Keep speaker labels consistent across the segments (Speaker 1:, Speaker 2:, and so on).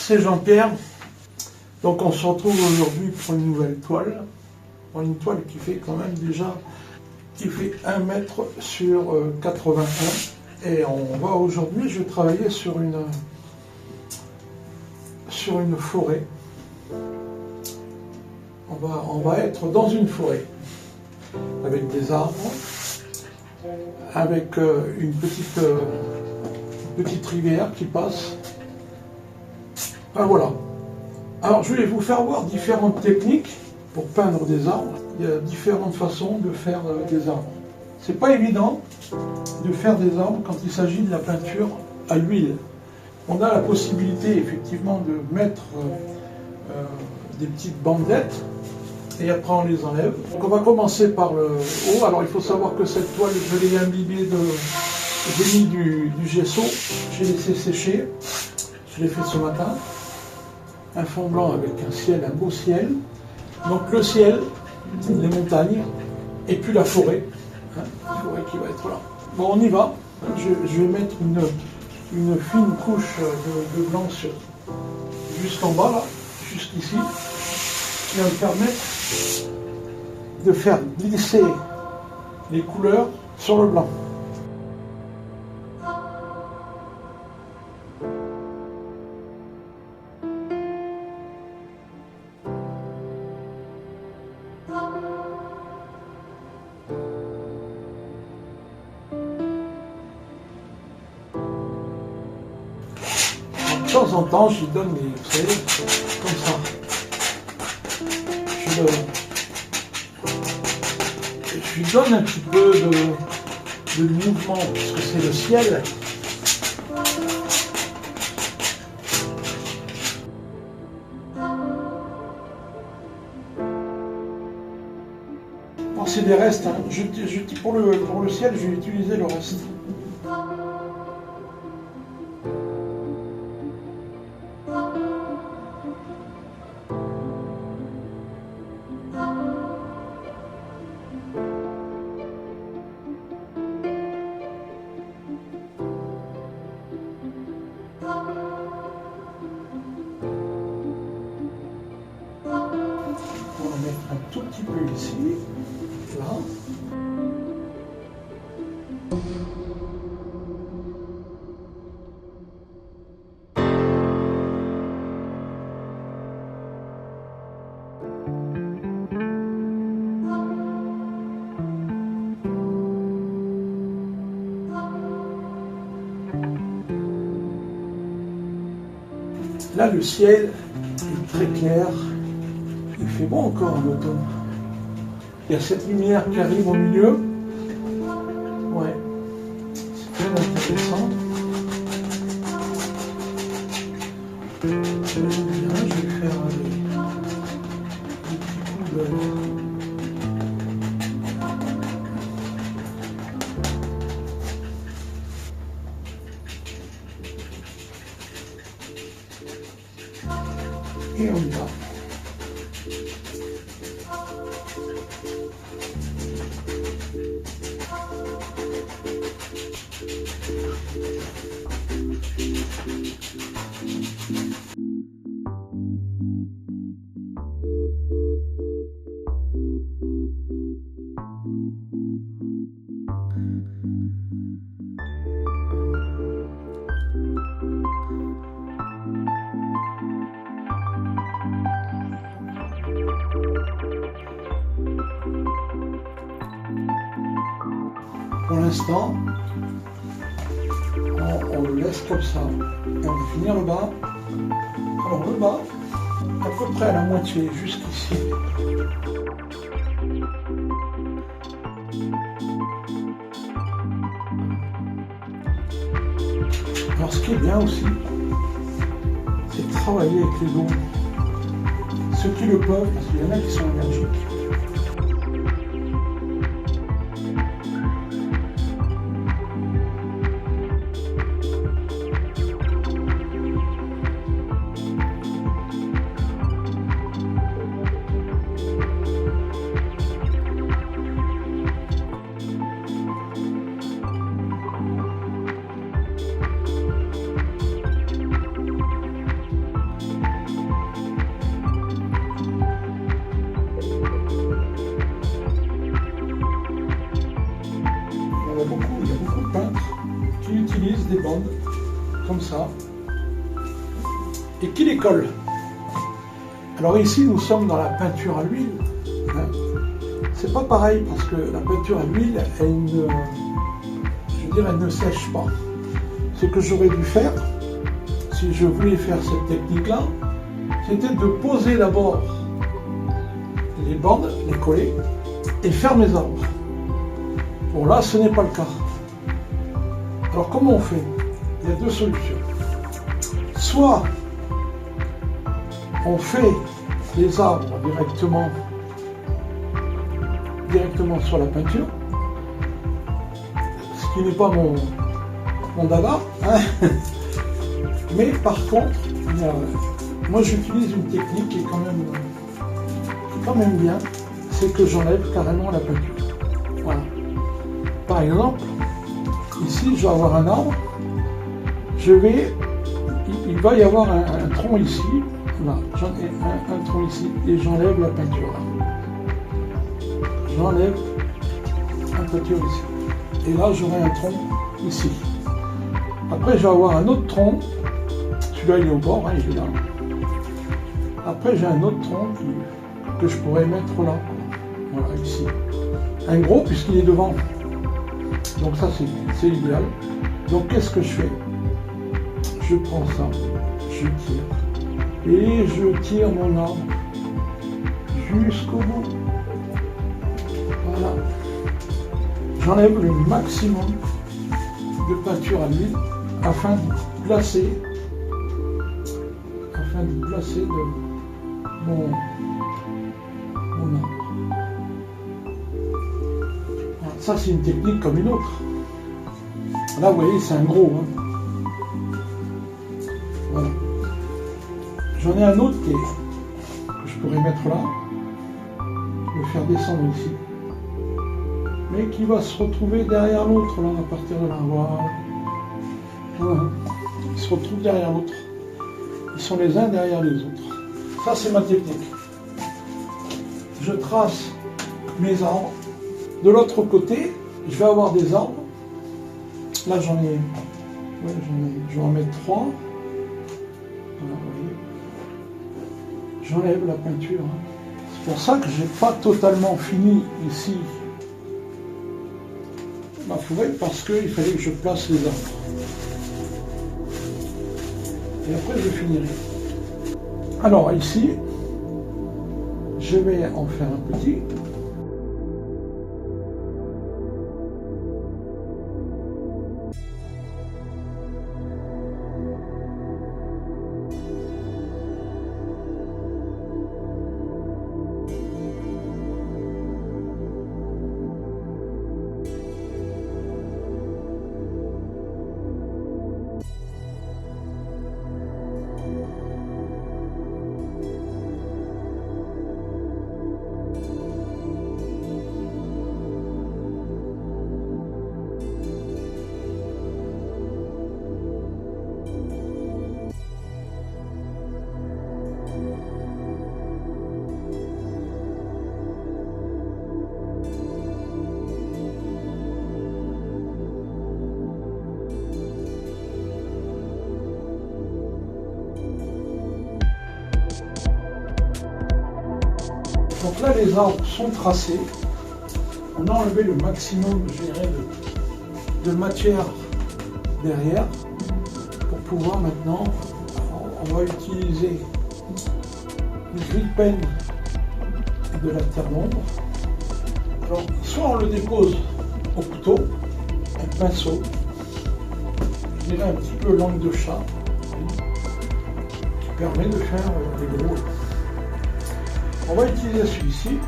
Speaker 1: c'est Jean-Pierre. Donc on se retrouve aujourd'hui pour une nouvelle toile. Pour une toile qui fait quand même déjà qui fait 1 mètre sur 81. Et on va aujourd'hui, je vais travailler sur une forêt. On va être dans une forêt avec des arbres, avec une petite rivière qui passe. Ah, voilà. Alors je vais vous faire voir différentes techniques pour peindre des arbres. Il y a différentes façons de faire des arbres. C'est pas évident de faire des arbres quand il s'agit de la peinture à l'huile. On a la possibilité effectivement de mettre des petites bandelettes et après on les enlève. Donc on va commencer par le haut. Alors il faut savoir que cette toile, je l'ai imbibée j'ai mis du gesso, j'ai laissé sécher, je l'ai fait ce matin. Un fond blanc avec un beau ciel. Donc le ciel, les montagnes, et puis la forêt. La forêt qui va être là. Bon, on y va. Je vais mettre une fine couche de blanc jusqu'en bas, là, jusqu'ici, qui va me permettre de faire glisser les couleurs sur le blanc. De temps en temps, je lui donne des, vous savez, comme ça. Je lui donne un petit peu de mouvement, puisque c'est le ciel. Bon, c'est des restes. Hein. Pour le ciel, je vais utiliser le reste. On va mettre un tout petit peu ici, là. Là, le ciel est très clair. Il fait bon encore en automne. Il y a cette lumière qui arrive au milieu. Ouais, c'est très intéressant. Je vais faire des petits coups de... Et on y va. Pour l'instant, on le laisse comme ça. Et on va finir le bas. Alors le bas, à peu près à la moitié, jusqu'ici. Alors ce qui est bien aussi, c'est de travailler avec les dos. Ceux qui le peuvent, parce qu'il y en a qui sont allergiques. des bandes, comme ça, et qui les colle. Alors ici, nous sommes dans la peinture à l'huile. Hein. C'est pas pareil, parce que la peinture à l'huile, elle ne sèche pas. Ce que j'aurais dû faire, si je voulais faire cette technique-là, c'était de poser d'abord les bandes, les coller, et faire mes arbres. Bon, là, ce n'est pas le cas. Alors, comment on fait? Il y a deux solutions. Soit on fait les arbres directement sur la peinture, ce qui n'est pas mon dada, hein. Mais par contre, moi j'utilise une technique qui est quand même bien, c'est que j'enlève carrément la peinture. Voilà. Par exemple, ici je vais avoir un arbre, il va y avoir un tronc ici, là, j'en ai un tronc ici, et j'enlève la peinture là. J'enlève la peinture ici. Et là j'aurai un tronc ici. Après je vais avoir un autre tronc, celui-là il est au bord, hein, il est là. Après j'ai un autre tronc que je pourrais mettre là, voilà, ici. Un gros puisqu'il est devant. Donc ça c'est idéal. Donc qu'est-ce que je fais? Je prends ça, je tire, et je tire mon arbre jusqu'au bout. Voilà. J'enlève le maximum de peinture à l'huile afin de placer mon arbre. Voilà. Ça c'est une technique comme une autre. Là vous voyez c'est un gros. Hein. Voilà. J'en ai un autre que je pourrais mettre là, le faire descendre ici, mais qui va se retrouver derrière l'autre là, à partir de là. Voilà. Ils se retrouvent derrière l'autre. Ils sont les uns derrière les autres. Ça c'est ma technique. Je trace mes arbres. De l'autre côté, je vais avoir des arbres. Là j'en ai. Je vais en mettre 3. Voilà, vous voyez. J'enlève la peinture. Hein. C'est pour ça que je n'ai pas totalement fini ici ma forêt, parce qu'il fallait que je place les arbres. Et après je finirai. Alors ici, je vais en faire un petit. Donc là, les arbres sont tracés. On a enlevé le maximum, je dirais, de matière derrière pour pouvoir maintenant, on va utiliser une grille-pen de la terre d'ombre. Alors, soit on le dépose au couteau, un pinceau, je dirais un petit peu langue de chat, qui permet de faire les gros. On va utiliser celui-ci.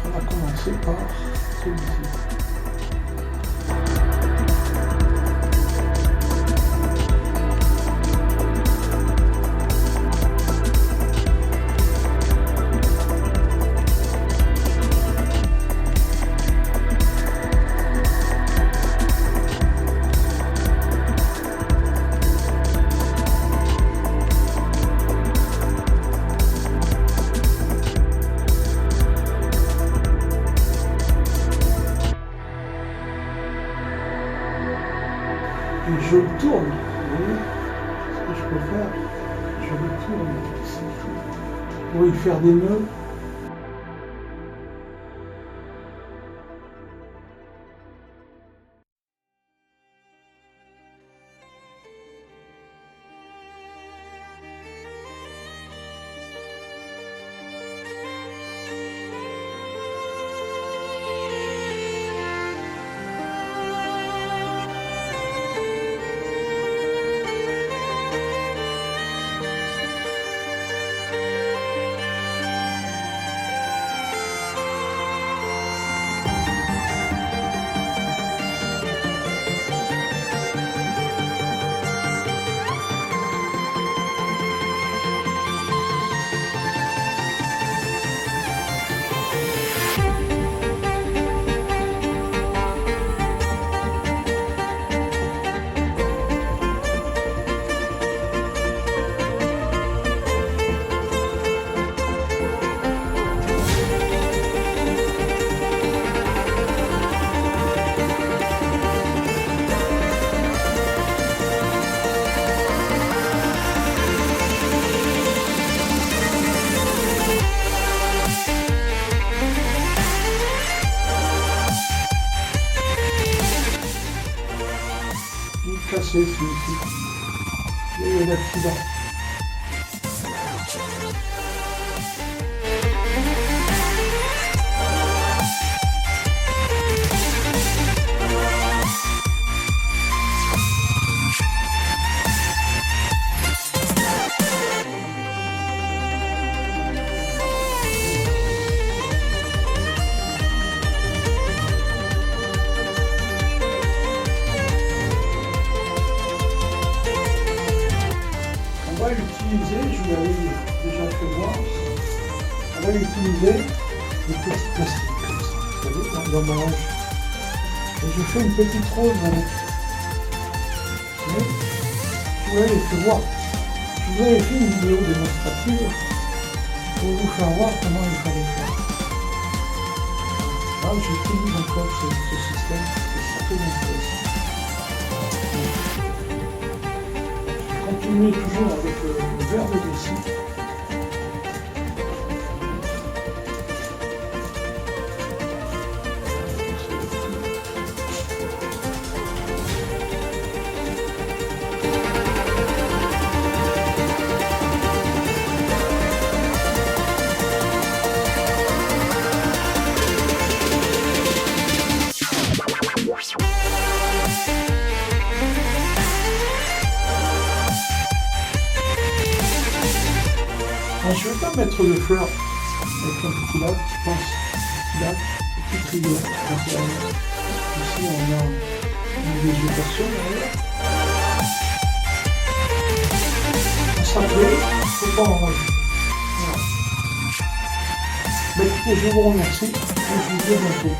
Speaker 1: On va commencer par celui-ci. je le tourne, vous voyez ce que je peux faire, je le tourne ici, pour y faire des nœuds. Cassé celui-ci. Il y a eu un accident. On va utiliser, je vous l'avais déjà fait voir, on va utiliser des petits plastiques comme ça, vous savez, dans l'emballage. Et je fais une petite rose avec. Je vous l'avais fait voir. Je vous avais fait une vidéo démonstrative pour vous faire voir comment il fallait faire. Là, j'utilise encore ce système, c'est très intéressant. Continuez toujours avec le verre de vessie. Alors, je ne vais pas mettre de fleurs avec un petit lac, je pense. Lac, petite rivière. Ici, on a une végétation derrière. Ça plaît, il ne faut pas en rajouter. Voilà. Mais écoutez, je vous remercie et je vous dis à bientôt.